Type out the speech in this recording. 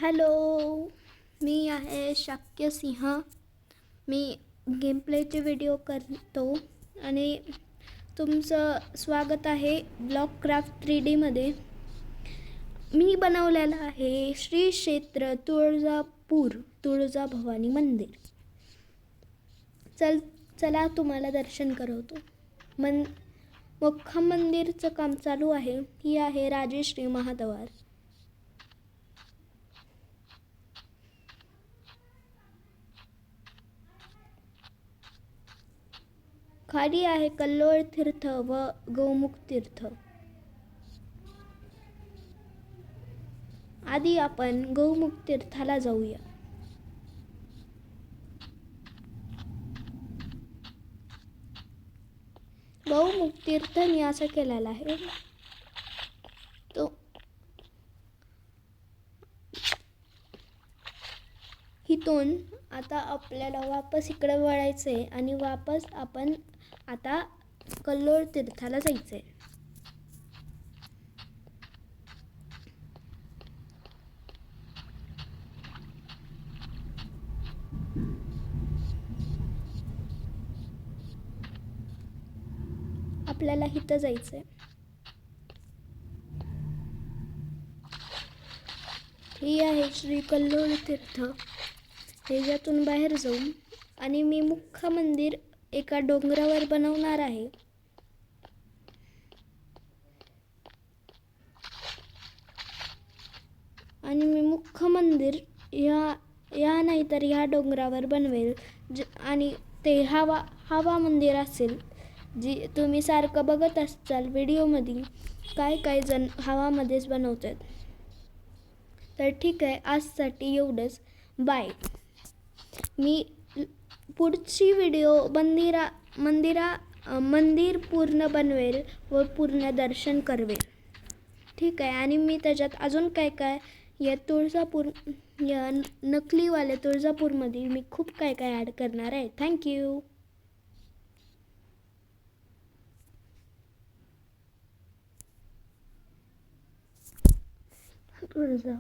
Hello, मी आहे शाक्य सिंह. मी game प्लेचे video करतो आणि तुमचं स्वागत आहे ब्लॉक क्राफ्ट 3D मध्ये. मी बनवलेलं आहे श्री क्षेत्र तुळजाभवानी मंदिर. चला तुम्हाला दर्शन करवतो. मुख्य मंदिरचं काम चालू आहे. ही आहे राजश्री महाद्वार. खाली आहे कल्लोळ तीर्थ व गौमुख तीर्थ. आधी आपण गौमुख तीर्थाला जाऊया. गौमुख तीर्थ मी असं केलेलं आहे. तो हिथून आता आपल्याला वापस इकडे वळायचंय आणि वापस आपण आता कल्लोळ तीर्थाला जायचंय. आपल्याला इथं जायचंय. ही आहे श्री कल्लोळ तीर्थ. ह्याच्यातून बाहेर जाऊ आणि मी मुख्य मंदिर एका डोंगरावर बनवणार आहे. आणि मी मुख्य मंदिर या नाहीतर ह्या डोंगरावर बनवेल आणि ते हवा मंदिर असेल, जी तुम्ही सारखं बघत असाल व्हिडिओमध्ये. काय जण हवामध्येच बनवतात. तर ठीक आहे, आजसाठी एवढंच. बाय. मी पुढची व्हिडिओ मंदिर पूर्ण बनवेल व पूर्ण दर्शन करवेल. ठीक आहे. आणि मी त्याच्यात अजून काय या नकलीवाल्या तुळजापूरमध्ये मी खूप काय ॲड करणार आहे. थँक्यू. तुळजा